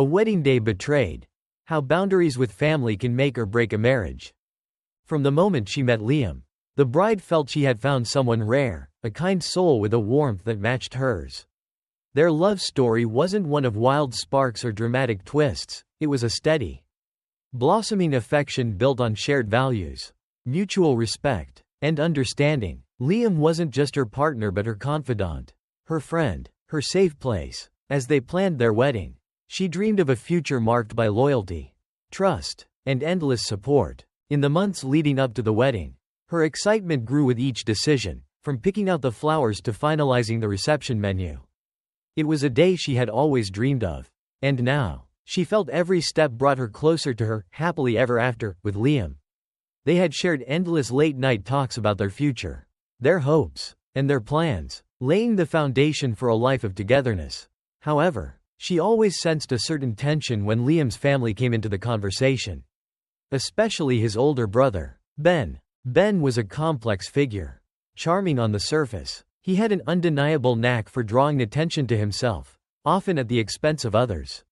A wedding day betrayed. How boundaries with family can make or break a marriage. From the moment she met Liam, the bride felt she had found someone rare, a kind soul with a warmth that matched hers. Their love story wasn't one of wild sparks or dramatic twists, it was a steady, blossoming affection built on shared values, mutual respect, and understanding. Liam wasn't just her partner but her confidant, her friend, her safe place. As they planned their wedding, she dreamed of a future marked by loyalty, trust, and endless support. In the months leading up to the wedding, her excitement grew with each decision, from picking out the flowers to finalizing the reception menu. It was a day she had always dreamed of, and now, she felt every step brought her closer to her happily ever after with Liam. They had shared endless late-night talks about their future, their hopes, and their plans, laying the foundation for a life of togetherness. However, she always sensed a certain tension when Liam's family came into the conversation. Especially his older brother, Ben. Ben was a complex figure. Charming on the surface, he had an undeniable knack for drawing attention to himself, often at the expense of others.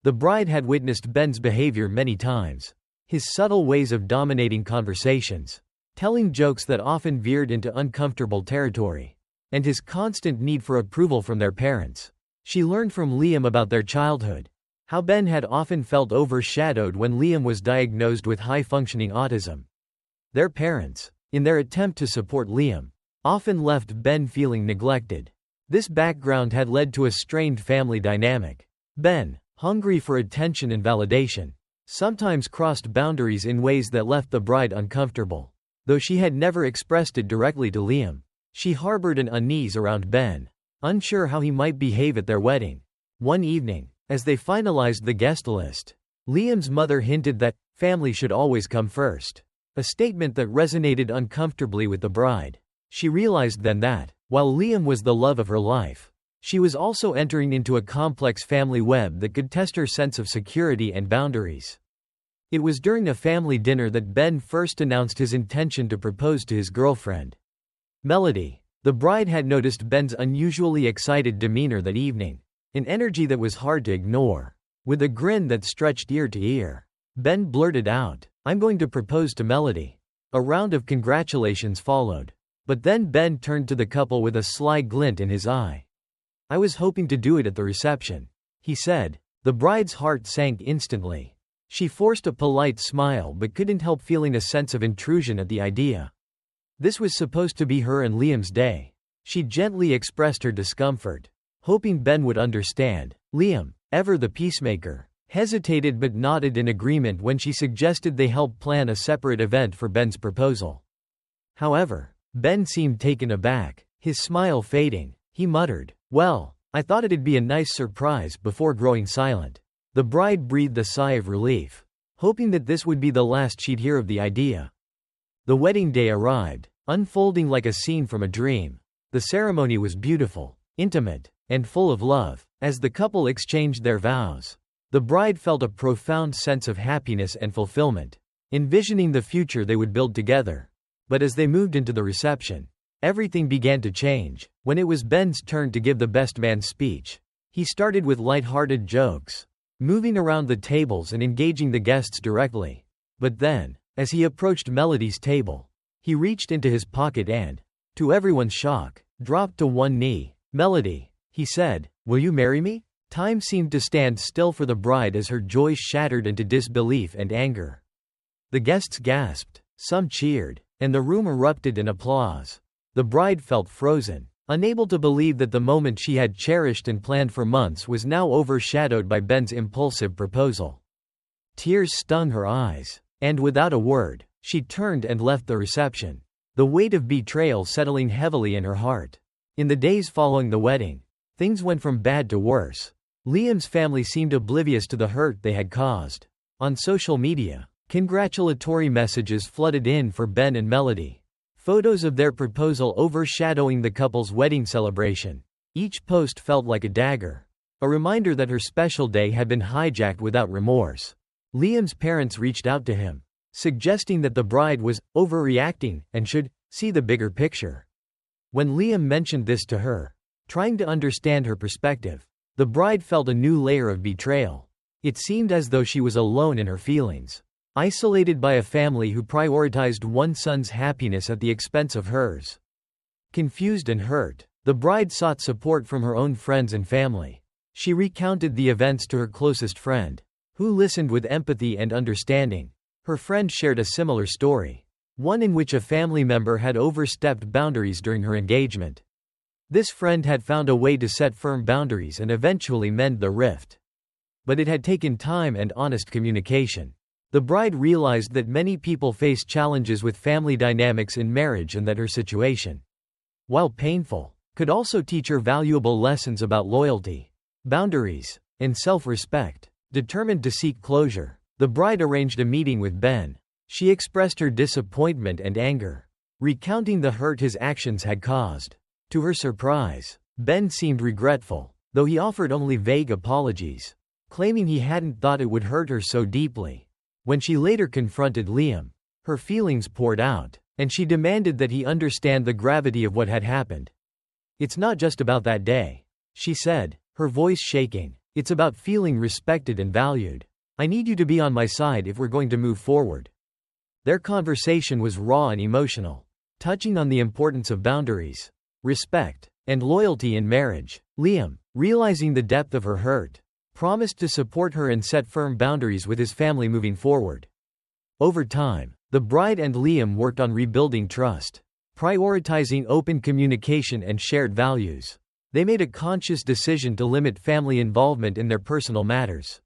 The bride had witnessed Ben's behavior many times. His subtle ways of dominating conversations, telling jokes that often veered into uncomfortable territory, and his constant need for approval from their parents. She learned from Liam about their childhood, how Ben had often felt overshadowed when Liam was diagnosed with high-functioning autism. Their parents, in their attempt to support Liam, often left Ben feeling neglected. This background had led to a strained family dynamic. Ben, hungry for attention and validation, sometimes crossed boundaries in ways that left the bride uncomfortable. Though she had never expressed it directly to Liam, she harbored an unease around Ben, unsure how he might behave at their wedding. One evening, as they finalized the guest list, Liam's mother hinted that family should always come first, a statement that resonated uncomfortably with the bride. She realized then that, while Liam was the love of her life, she was also entering into a complex family web that could test her sense of security and boundaries. It was during a family dinner that Ben first announced his intention to propose to his girlfriend, Melody. The bride had noticed Ben's unusually excited demeanor that evening, an energy that was hard to ignore. With a grin that stretched ear to ear, Ben blurted out, "I'm going to propose to Melody." A round of congratulations followed. But then Ben turned to the couple with a sly glint in his eye. "I was hoping to do it at the reception," he said. The bride's heart sank instantly. She forced a polite smile but couldn't help feeling a sense of intrusion at the idea. This was supposed to be her and Liam's day. She gently expressed her discomfort, hoping Ben would understand. Liam, ever the peacemaker, hesitated but nodded in agreement when she suggested they help plan a separate event for Ben's proposal. However, Ben seemed taken aback, his smile fading. He muttered, "Well, I thought it'd be a nice surprise," before growing silent. The bride breathed a sigh of relief, hoping that this would be the last she'd hear of the idea. The wedding day arrived, unfolding like a scene from a dream. The ceremony was beautiful, intimate, and full of love. As the couple exchanged their vows, the bride felt a profound sense of happiness and fulfillment, envisioning the future they would build together. But as they moved into the reception, everything began to change. When it was Ben's turn to give the best man speech, he started with light-hearted jokes, moving around the tables and engaging the guests directly. But then, as he approached Melody's table, he reached into his pocket and, to everyone's shock, dropped to one knee. "Melody," he said, "will you marry me?" Time seemed to stand still for the bride as her joy shattered into disbelief and anger. The guests gasped, some cheered, and the room erupted in applause. The bride felt frozen, unable to believe that the moment she had cherished and planned for months was now overshadowed by Ben's impulsive proposal. Tears stung her eyes, and without a word, she turned and left the reception, the weight of betrayal settling heavily in her heart. In the days following the wedding, things went from bad to worse. Liam's family seemed oblivious to the hurt they had caused. On social media, congratulatory messages flooded in for Ben and Melody, photos of their proposal overshadowing the couple's wedding celebration. Each post felt like a dagger, a reminder that her special day had been hijacked without remorse. Liam's parents reached out to him, suggesting that the bride was overreacting and should see the bigger picture. When Liam mentioned this to her, trying to understand her perspective, the bride felt a new layer of betrayal. It seemed as though she was alone in her feelings, isolated by a family who prioritized one son's happiness at the expense of hers. Confused and hurt, the bride sought support from her own friends and family. She recounted the events to her closest friend, who listened with empathy and understanding. Her friend shared a similar story, one in which a family member had overstepped boundaries during her engagement. This friend had found a way to set firm boundaries and eventually mend the rift. But it had taken time and honest communication. The bride realized that many people face challenges with family dynamics in marriage and that her situation, while painful, could also teach her valuable lessons about loyalty, boundaries, and self-respect. Determined to seek closure, the bride arranged a meeting with Ben. She expressed her disappointment and anger, recounting the hurt his actions had caused. To her surprise, Ben seemed regretful, though he offered only vague apologies, claiming he hadn't thought it would hurt her so deeply. When she later confronted Liam, her feelings poured out, and she demanded that he understand the gravity of what had happened. "It's not just about that day," she said, her voice shaking. "It's about feeling respected and valued. I need you to be on my side if we're going to move forward." Their conversation was raw and emotional, touching on the importance of boundaries, respect, and loyalty in marriage. Liam, realizing the depth of her hurt, promised to support her and set firm boundaries with his family moving forward. Over time, the bride and Liam worked on rebuilding trust, prioritizing open communication and shared values. They made a conscious decision to limit family involvement in their personal matters,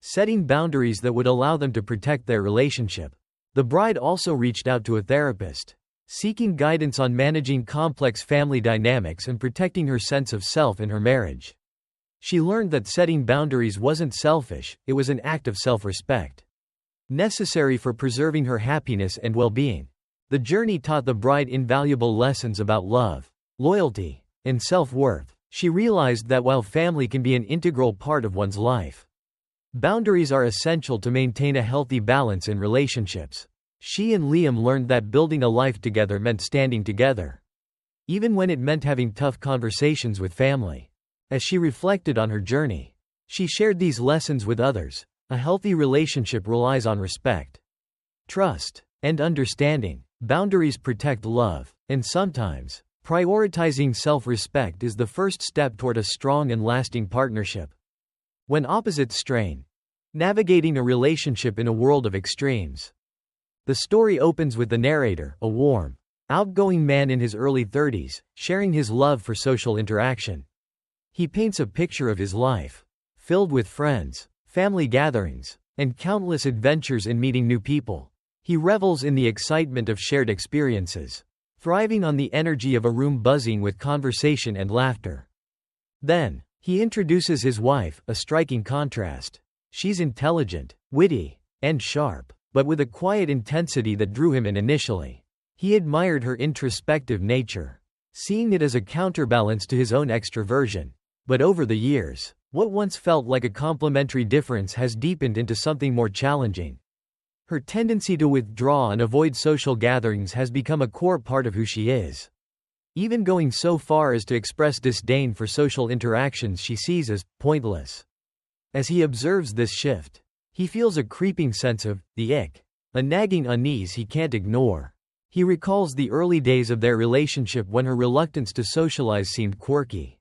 setting boundaries that would allow them to protect their relationship. The bride also reached out to a therapist, seeking guidance on managing complex family dynamics and protecting her sense of self in her marriage. She learned that setting boundaries wasn't selfish, it was an act of self-respect, necessary for preserving her happiness and well-being. The journey taught the bride invaluable lessons about love, loyalty, and self-worth. She realized that while family can be an integral part of one's life, boundaries are essential to maintain a healthy balance in relationships. She and Liam learned that building a life together meant standing together, even when it meant having tough conversations with family. As she reflected on her journey, she shared these lessons with others. A healthy relationship relies on respect, trust, and understanding. Boundaries protect love, and sometimes, prioritizing self-respect is the first step toward a strong and lasting partnership. When opposites strain, navigating a relationship in a world of extremes. The story opens with the narrator, a warm, outgoing man in his early 30s, sharing his love for social interaction. He paints a picture of his life, filled with friends, family gatherings, and countless adventures in meeting new people. He revels in the excitement of shared experiences, thriving on the energy of a room buzzing with conversation and laughter. Then, he introduces his wife, a striking contrast. She's intelligent, witty, and sharp, but with a quiet intensity that drew him in initially. He admired her introspective nature, seeing it as a counterbalance to his own extroversion. But over the years, what once felt like a complementary difference has deepened into something more challenging. Her tendency to withdraw and avoid social gatherings has become a core part of who she is, even going so far as to express disdain for social interactions she sees as pointless. As he observes this shift, he feels a creeping sense of the ick, a nagging unease he can't ignore. He recalls the early days of their relationship when her reluctance to socialize seemed quirky.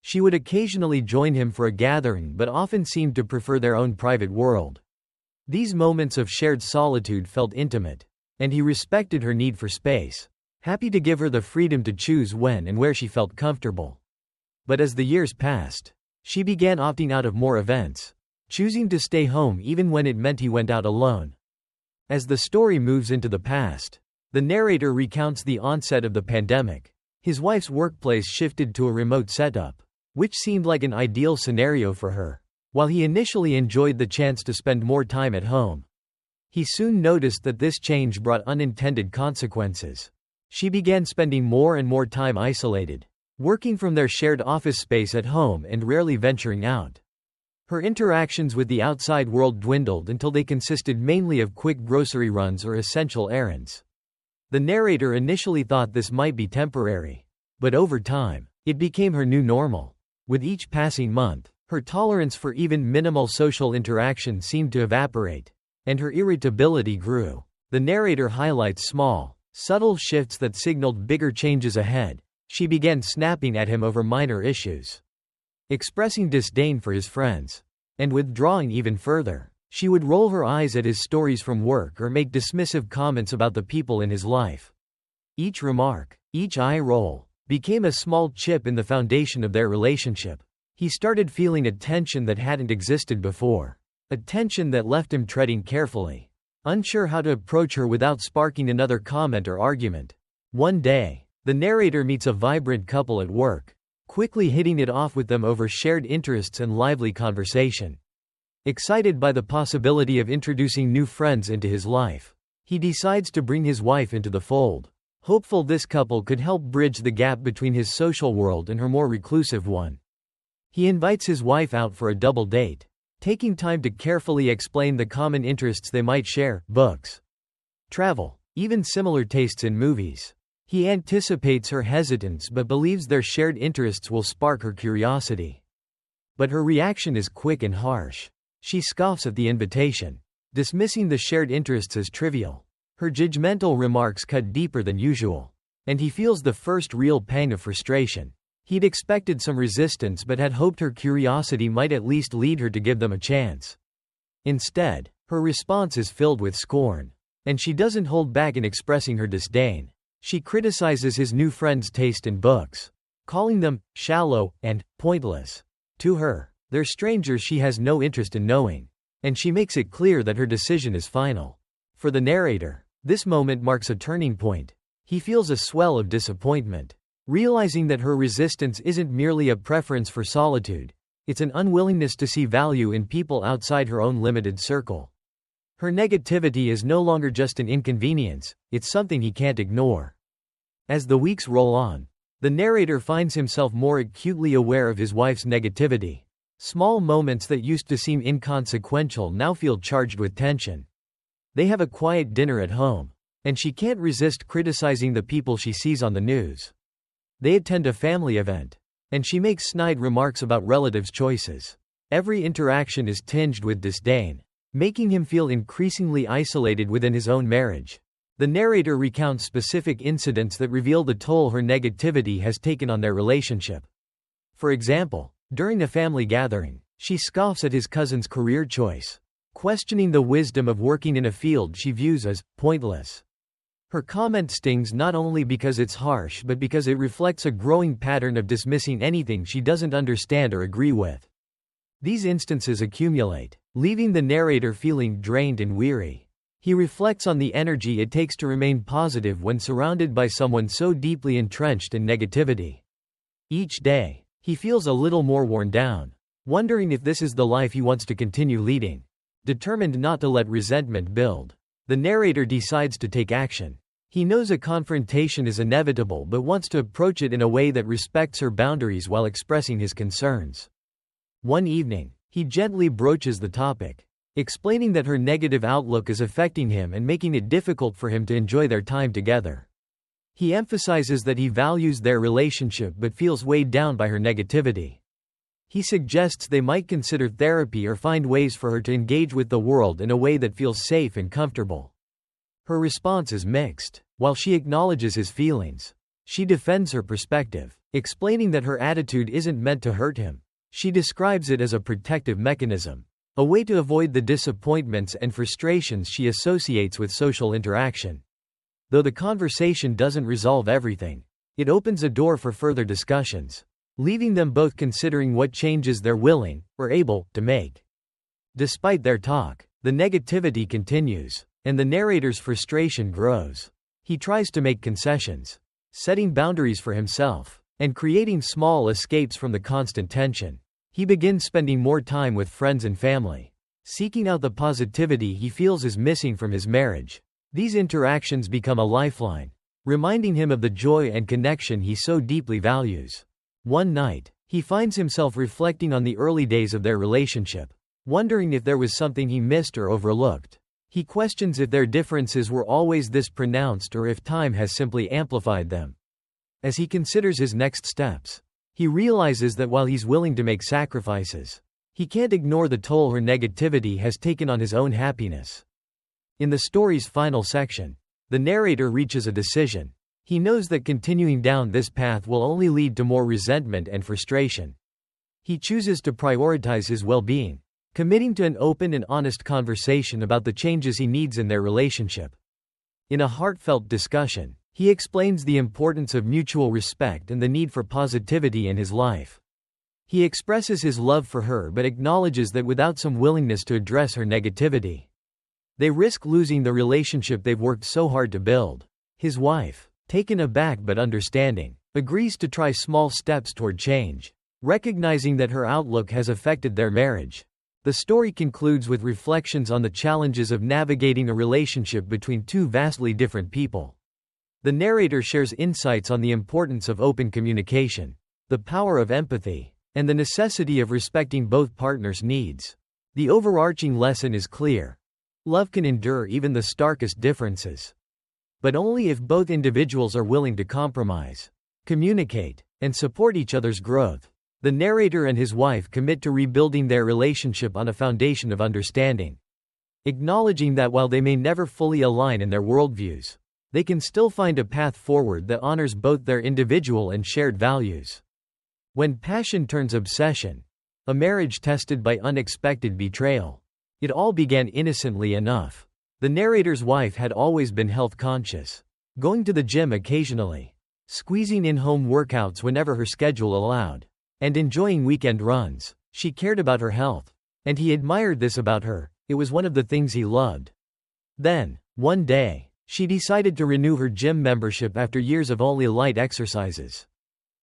She would occasionally join him for a gathering but often seemed to prefer their own private world. These moments of shared solitude felt intimate, and he respected her need for space, happy to give her the freedom to choose when and where she felt comfortable. But as the years passed, she began opting out of more events, choosing to stay home even when it meant he went out alone. As the story moves into the past, the narrator recounts the onset of the pandemic. His wife's workplace shifted to a remote setup, which seemed like an ideal scenario for her. While he initially enjoyed the chance to spend more time at home, he soon noticed that this change brought unintended consequences. She began spending more and more time isolated, working from their shared office space at home and rarely venturing out. Her interactions with the outside world dwindled until they consisted mainly of quick grocery runs or essential errands. The narrator initially thought this might be temporary, but over time, it became her new normal. With each passing month, Her tolerance for even minimal social interaction seemed to evaporate, and her irritability grew. The narrator highlights small, subtle shifts that signaled bigger changes ahead. She began snapping at him over minor issues, expressing disdain for his friends, and withdrawing even further. She would roll her eyes at his stories from work or make dismissive comments about the people in his life. Each remark, each eye roll, became a small chip in the foundation of their relationship. He started feeling a tension that hadn't existed before. A tension that left him treading carefully, unsure how to approach her without sparking another comment or argument. One day, the narrator meets a vibrant couple at work, quickly hitting it off with them over shared interests and lively conversation. Excited by the possibility of introducing new friends into his life, he decides to bring his wife into the fold, hopeful this couple could help bridge the gap between his social world and her more reclusive one. He invites his wife out for a double date, taking time to carefully explain the common interests they might share: books, travel, even similar tastes in movies. He anticipates her hesitance but believes their shared interests will spark her curiosity. But her reaction is quick and harsh. She scoffs at the invitation, dismissing the shared interests as trivial. Her judgmental remarks cut deeper than usual, and he feels the first real pang of frustration. He'd expected some resistance but had hoped her curiosity might at least lead her to give them a chance. Instead, her response is filled with scorn, and she doesn't hold back in expressing her disdain. She criticizes his new friend's taste in books, calling them shallow and pointless. To her, they're strangers she has no interest in knowing, and she makes it clear that her decision is final. For the narrator, this moment marks a turning point. He feels a swell of disappointment, realizing that her resistance isn't merely a preference for solitude, it's an unwillingness to see value in people outside her own limited circle. Her negativity is no longer just an inconvenience, it's something he can't ignore. As the weeks roll on, the narrator finds himself more acutely aware of his wife's negativity. Small moments that used to seem inconsequential now feel charged with tension. They have a quiet dinner at home, and she can't resist criticizing the people she sees on the news. They attend a family event, and she makes snide remarks about relatives' choices. Every interaction is tinged with disdain, making him feel increasingly isolated within his own marriage. The narrator recounts specific incidents that reveal the toll her negativity has taken on their relationship. For example, during a family gathering, she scoffs at his cousin's career choice, questioning the wisdom of working in a field she views as pointless. Her comment stings not only because it's harsh but because it reflects a growing pattern of dismissing anything she doesn't understand or agree with. These instances accumulate, leaving the narrator feeling drained and weary. He reflects on the energy it takes to remain positive when surrounded by someone so deeply entrenched in negativity. Each day, he feels a little more worn down, wondering if this is the life he wants to continue leading. Determined not to let resentment build, the narrator decides to take action. He knows a confrontation is inevitable but wants to approach it in a way that respects her boundaries while expressing his concerns. One evening, he gently broaches the topic, explaining that her negative outlook is affecting him and making it difficult for him to enjoy their time together. He emphasizes that he values their relationship but feels weighed down by her negativity. He suggests they might consider therapy or find ways for her to engage with the world in a way that feels safe and comfortable. Her response is mixed. While she acknowledges his feelings, she defends her perspective, explaining that her attitude isn't meant to hurt him. She describes it as a protective mechanism, a way to avoid the disappointments and frustrations she associates with social interaction. Though the conversation doesn't resolve everything, it opens a door for further discussions, leaving them both considering what changes they're willing or able to make. Despite their talk, the negativity continues, and the narrator's frustration grows. He tries to make concessions, setting boundaries for himself, and creating small escapes from the constant tension. He begins spending more time with friends and family, seeking out the positivity he feels is missing from his marriage. These interactions become a lifeline, reminding him of the joy and connection he so deeply values. One night, he finds himself reflecting on the early days of their relationship, wondering if there was something he missed or overlooked. He questions if their differences were always this pronounced or if time has simply amplified them. As he considers his next steps, He realizes that while he's willing to make sacrifices, he can't ignore the toll her negativity has taken on his own happiness. In the story's final section, the narrator reaches a decision. He knows that continuing down this path will only lead to more resentment and frustration. He chooses to prioritize his well-being, committing to an open and honest conversation about the changes he needs in their relationship. In a heartfelt discussion, he explains the importance of mutual respect and the need for positivity in his life. He expresses his love for her but acknowledges that without some willingness to address her negativity, they risk losing the relationship they've worked so hard to build. His wife, taken aback but understanding, agrees to try small steps toward change, recognizing that her outlook has affected their marriage. The story concludes with reflections on the challenges of navigating a relationship between two vastly different people. The narrator shares insights on the importance of open communication, the power of empathy, and the necessity of respecting both partners' needs. The overarching lesson is clear. Love can endure even the starkest differences, but only if both individuals are willing to compromise, communicate, and support each other's growth. The narrator and his wife commit to rebuilding their relationship on a foundation of understanding, acknowledging that while they may never fully align in their worldviews, they can still find a path forward that honors both their individual and shared values. When passion turns obsession, a marriage tested by unexpected betrayal. It all began innocently enough. The narrator's wife had always been health conscious, going to the gym occasionally, squeezing in home workouts whenever her schedule allowed, and enjoying weekend runs. She cared about her health, and he admired this about her. It was one of the things he loved. Then, one day, she decided to renew her gym membership after years of only light exercises.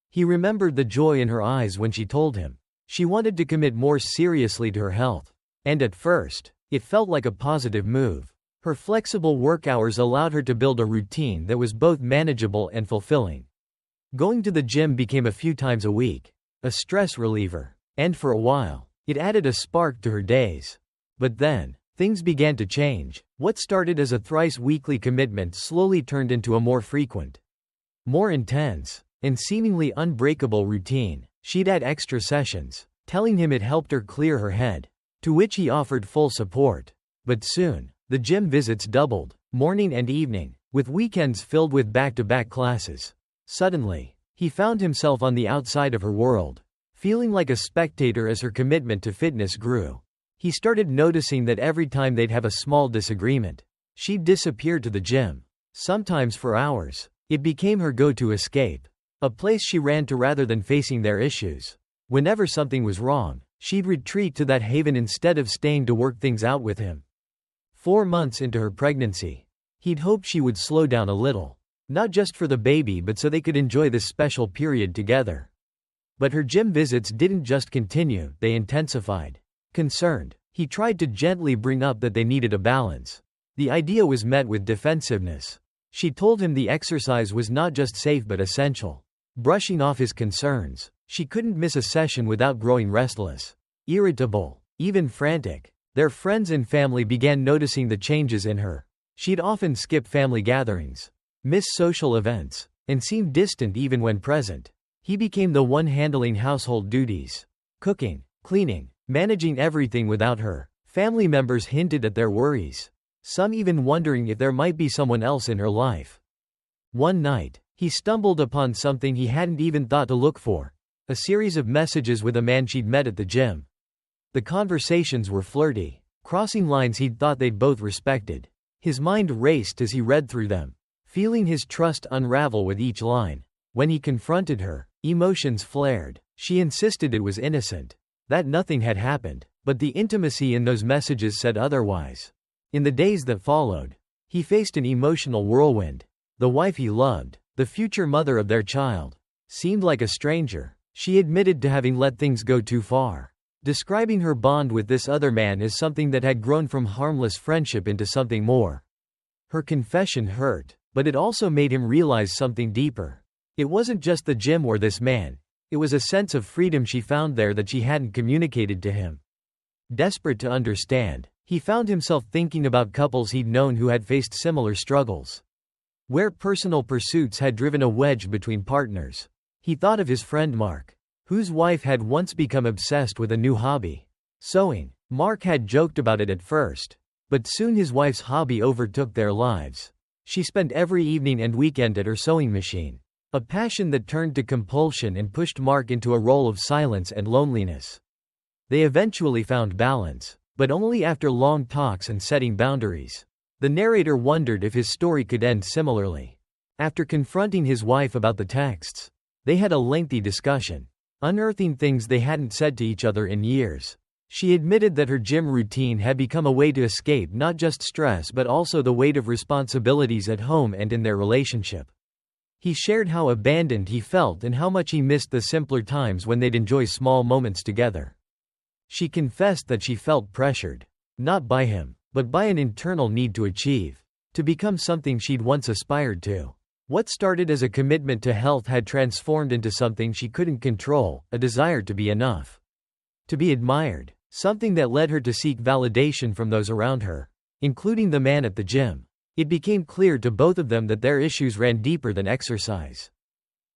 He remembered the joy in her eyes when she told him she wanted to commit more seriously to her health. And at first, it felt like a positive move. Her flexible work hours allowed her to build a routine that was both manageable and fulfilling. Going to the gym became a few times a week, a stress reliever, and for a while, it added a spark to her days. But then, things began to change. What started as a thrice-weekly commitment slowly turned into a more frequent, more intense, and seemingly unbreakable routine. She'd add extra sessions, telling him it helped her clear her head, to which he offered full support. But soon, the gym visits doubled, morning and evening, with weekends filled with back-to-back classes. Suddenly, he found himself on the outside of her world, feeling like a spectator as her commitment to fitness grew. He started noticing that every time they'd have a small disagreement, she'd disappear to the gym, sometimes for hours. It became her go-to escape, a place she ran to rather than facing their issues. Whenever something was wrong, she'd retreat to that haven instead of staying to work things out with him. 4 months into her pregnancy, he'd hoped she would slow down a little, not just for the baby but so they could enjoy this special period together. But her gym visits didn't just continue, they intensified. Concerned, he tried to gently bring up that they needed a balance. The idea was met with defensiveness. She told him the exercise was not just safe but essential. Brushing off his concerns, she couldn't miss a session without growing restless, irritable, even frantic. Their friends and family began noticing the changes in her. She'd often skip family gatherings, miss social events, and seem distant even when present. He became the one handling household duties, cooking, cleaning, managing everything without her. Family members hinted at their worries, some even wondering if there might be someone else in her life. One night, he stumbled upon something he hadn't even thought to look for, a series of messages with a man she'd met at the gym. The conversations were flirty, crossing lines he'd thought they'd both respected. His mind raced as he read through them, feeling his trust unravel with each line. When he confronted her, emotions flared. She insisted it was innocent, that nothing had happened, but the intimacy in those messages said otherwise. In the days that followed, he faced an emotional whirlwind. The wife he loved, the future mother of their child, seemed like a stranger. She admitted to having let things go too far, describing her bond with this other man as something that had grown from harmless friendship into something more. Her confession hurt, but it also made him realize something deeper. It wasn't just the gym or this man. It was a sense of freedom she found there that she hadn't communicated to him. Desperate to understand, he found himself thinking about couples he'd known who had faced similar struggles, where personal pursuits had driven a wedge between partners. He thought of his friend Mark, whose wife had once become obsessed with a new hobby: sewing. Mark had joked about it at first, but soon his wife's hobby overtook their lives. She spent every evening and weekend at her sewing machine, a passion that turned to compulsion and pushed Mark into a role of silence and loneliness. They eventually found balance, but only after long talks and setting boundaries. The narrator wondered if his story could end similarly. After confronting his wife about the texts, they had a lengthy discussion, unearthing things they hadn't said to each other in years. She admitted that her gym routine had become a way to escape not just stress but also the weight of responsibilities at home and in their relationship. He shared how abandoned he felt and how much he missed the simpler times when they'd enjoy small moments together. She confessed that she felt pressured, not by him, but by an internal need to achieve, to become something she'd once aspired to. What started as a commitment to health had transformed into something she couldn't control, a desire to be enough, to be admired, something that led her to seek validation from those around her, including the man at the gym. It became clear to both of them that their issues ran deeper than exercise.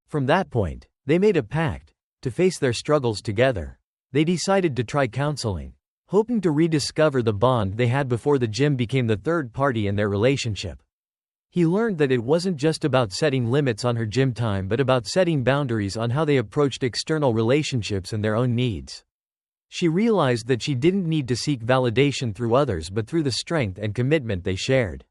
From that point, they made a pact to face their struggles together. They decided to try counseling, hoping to rediscover the bond they had before the gym became the third party in their relationship. He learned that it wasn't just about setting limits on her gym time but about setting boundaries on how they approached external relationships and their own needs. She realized that she didn't need to seek validation through others but through the strength and commitment they shared.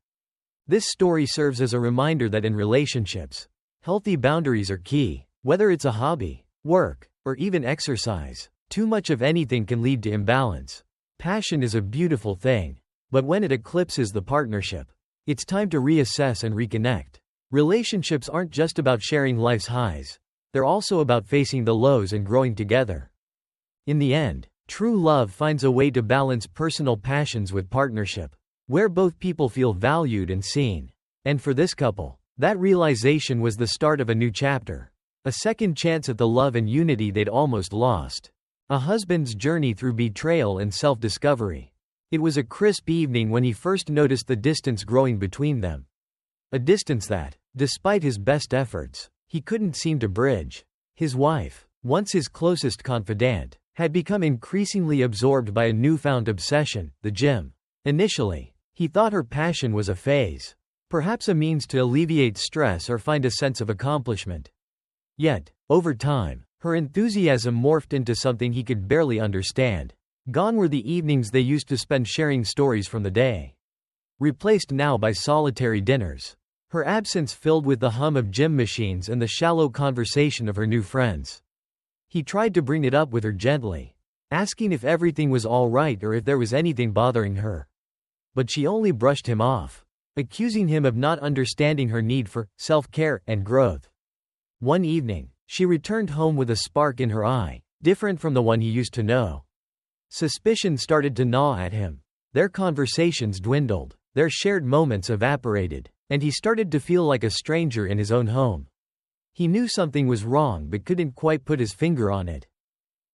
This story serves as a reminder that in relationships, healthy boundaries are key. Whether it's a hobby, work, or even exercise, too much of anything can lead to imbalance. Passion is a beautiful thing, but when it eclipses the partnership, it's time to reassess and reconnect. Relationships aren't just about sharing life's highs, they're also about facing the lows and growing together. In the end, true love finds a way to balance personal passions with partnership, where both people feel valued and seen. And for this couple, that realization was the start of a new chapter, a second chance at the love and unity they'd almost lost. A husband's journey through betrayal and self-discovery. It was a crisp evening when he first noticed the distance growing between them. A distance that, despite his best efforts, he couldn't seem to bridge. His wife, once his closest confidant, had become increasingly absorbed by a newfound obsession, the gym. Initially, he thought her passion was a phase, perhaps a means to alleviate stress or find a sense of accomplishment. Yet, over time, her enthusiasm morphed into something he could barely understand. Gone were the evenings they used to spend sharing stories from the day, replaced now by solitary dinners. Her absence filled with the hum of gym machines and the shallow conversation of her new friends. He tried to bring it up with her gently, asking if everything was all right or if there was anything bothering her. But she only brushed him off, accusing him of not understanding her need for self-care and growth. One evening, she returned home with a spark in her eye, different from the one he used to know. Suspicion started to gnaw at him. Their conversations dwindled, their shared moments evaporated, and he started to feel like a stranger in his own home. He knew something was wrong but couldn't quite put his finger on it.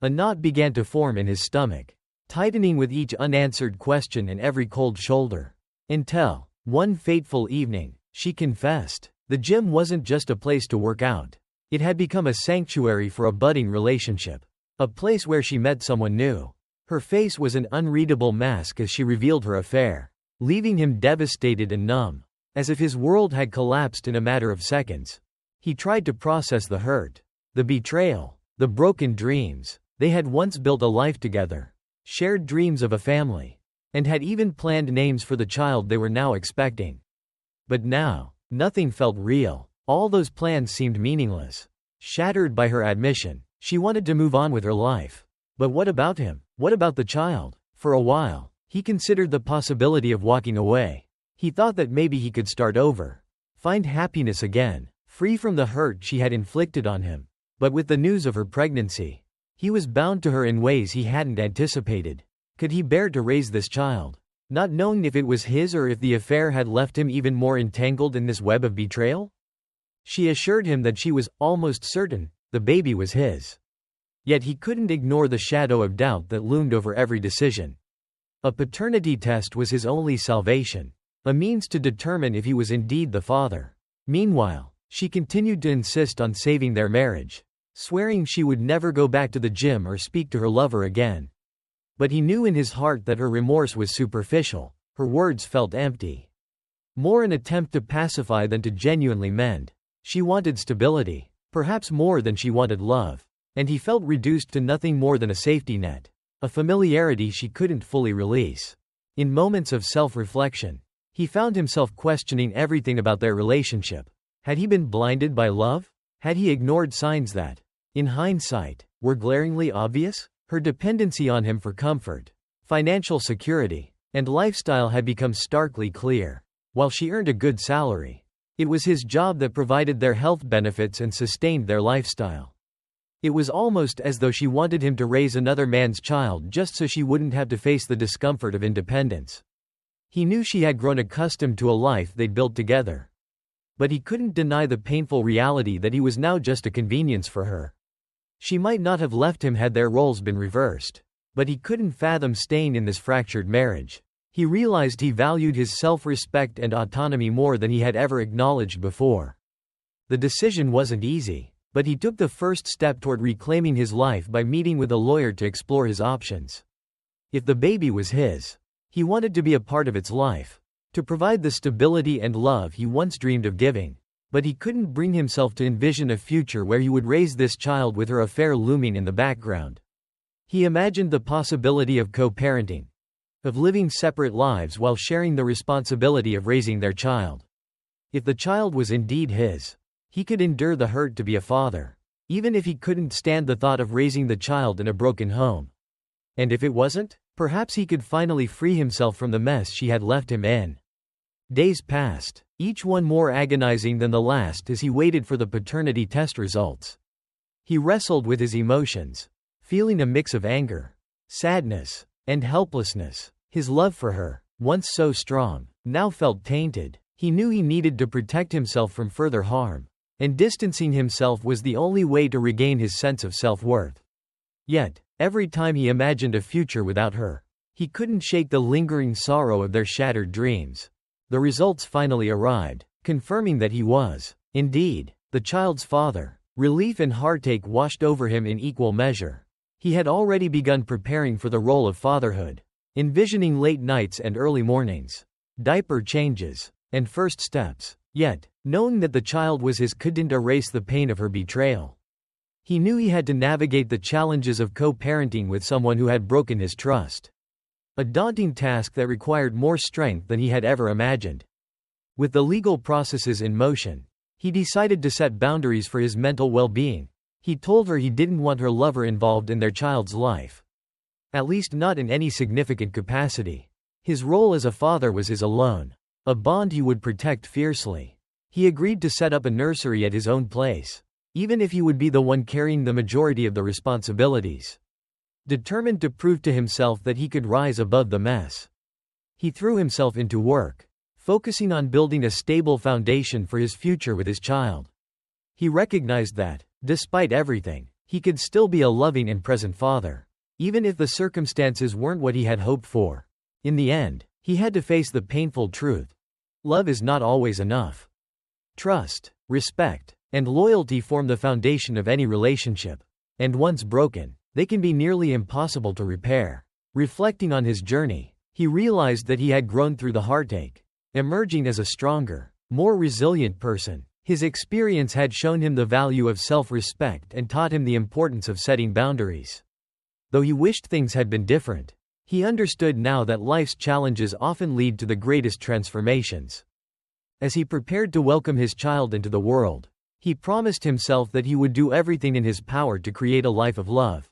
A knot began to form in his stomach, tightening with each unanswered question and every cold shoulder. Until, one fateful evening, she confessed, the gym wasn't just a place to work out. It had become a sanctuary for a budding relationship, a place where she met someone new. Her face was an unreadable mask as she revealed her affair, leaving him devastated and numb, as if his world had collapsed in a matter of seconds. He tried to process the hurt, the betrayal, the broken dreams. They had once built a life together, shared dreams of a family, and had even planned names for the child they were now expecting. But now, nothing felt real. All those plans seemed meaningless. Shattered by her admission, she wanted to move on with her life. But what about him? What about the child? For a while, he considered the possibility of walking away. He thought that maybe he could start over, find happiness again, free from the hurt she had inflicted on him. But with the news of her pregnancy, he was bound to her in ways he hadn't anticipated. Could he bear to raise this child, not knowing if it was his or if the affair had left him even more entangled in this web of betrayal? She assured him that she was almost certain the baby was his. Yet he couldn't ignore the shadow of doubt that loomed over every decision. A paternity test was his only salvation, a means to determine if he was indeed the father. Meanwhile, she continued to insist on saving their marriage, swearing she would never go back to the gym or speak to her lover again. But he knew in his heart that her remorse was superficial, her words felt empty. More an attempt to pacify than to genuinely mend. She wanted stability, perhaps more than she wanted love. And he felt reduced to nothing more than a safety net, a familiarity she couldn't fully release. In moments of self-reflection, he found himself questioning everything about their relationship. Had he been blinded by love? Had he ignored signs that, in hindsight, were glaringly obvious? Her dependency on him for comfort, financial security, and lifestyle had become starkly clear. While she earned a good salary, it was his job that provided their health benefits and sustained their lifestyle. It was almost as though she wanted him to raise another man's child just so she wouldn't have to face the discomfort of independence. He knew she had grown accustomed to a life they'd built together. But he couldn't deny the painful reality that he was now just a convenience for her. She might not have left him had their roles been reversed. But he couldn't fathom staying in this fractured marriage. He realized he valued his self-respect and autonomy more than he had ever acknowledged before. The decision wasn't easy. But he took the first step toward reclaiming his life by meeting with a lawyer to explore his options. If the baby was his, he wanted to be a part of its life, to provide the stability and love he once dreamed of giving. But he couldn't bring himself to envision a future where he would raise this child with her affair looming in the background. He imagined the possibility of co-parenting, of living separate lives while sharing the responsibility of raising their child. If the child was indeed his, he could endure the hurt to be a father, even if he couldn't stand the thought of raising the child in a broken home. And if it wasn't, perhaps he could finally free himself from the mess she had left him in. Days passed, each one more agonizing than the last as he waited for the paternity test results. He wrestled with his emotions, feeling a mix of anger, sadness, and helplessness. His love for her, once so strong, now felt tainted. He knew he needed to protect himself from further harm. And distancing himself was the only way to regain his sense of self-worth. Yet, every time he imagined a future without her, he couldn't shake the lingering sorrow of their shattered dreams. The results finally arrived, confirming that he was, indeed, the child's father. Relief and heartache washed over him in equal measure. He had already begun preparing for the role of fatherhood, envisioning late nights and early mornings, diaper changes, and first steps. Yet, knowing that the child was his couldn't erase the pain of her betrayal. He knew he had to navigate the challenges of co-parenting with someone who had broken his trust. A daunting task that required more strength than he had ever imagined. With the legal processes in motion, he decided to set boundaries for his mental well-being. He told her he didn't want her lover involved in their child's life. At least not in any significant capacity. His role as a father was his alone. A bond he would protect fiercely. He agreed to set up a nursery at his own place, even if he would be the one carrying the majority of the responsibilities. Determined to prove to himself that he could rise above the mess, he threw himself into work, focusing on building a stable foundation for his future with his child. He recognized that, despite everything, he could still be a loving and present father, even if the circumstances weren't what he had hoped for. In the end, he had to face the painful truth. Love is not always enough. Trust, respect, and loyalty form the foundation of any relationship. And once broken, they can be nearly impossible to repair. Reflecting on his journey, he realized that he had grown through the heartache, emerging as a stronger, more resilient person. His experience had shown him the value of self-respect and taught him the importance of setting boundaries. Though he wished things had been different, he understood now that life's challenges often lead to the greatest transformations. As he prepared to welcome his child into the world, he promised himself that he would do everything in his power to create a life of love,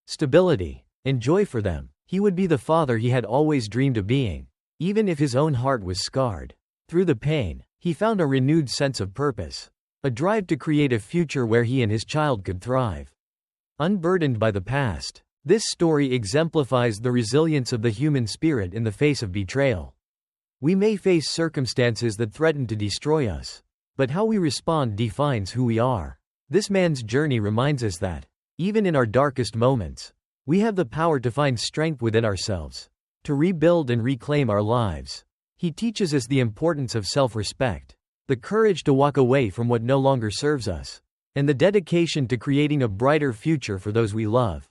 stability, and joy for them. He would be the father he had always dreamed of being, even if his own heart was scarred. Through the pain, he found a renewed sense of purpose, a drive to create a future where he and his child could thrive. Unburdened by the past, this story exemplifies the resilience of the human spirit in the face of betrayal. We may face circumstances that threaten to destroy us, but how we respond defines who we are. This man's journey reminds us that, even in our darkest moments, we have the power to find strength within ourselves, to rebuild and reclaim our lives. He teaches us the importance of self-respect, the courage to walk away from what no longer serves us, and the dedication to creating a brighter future for those we love.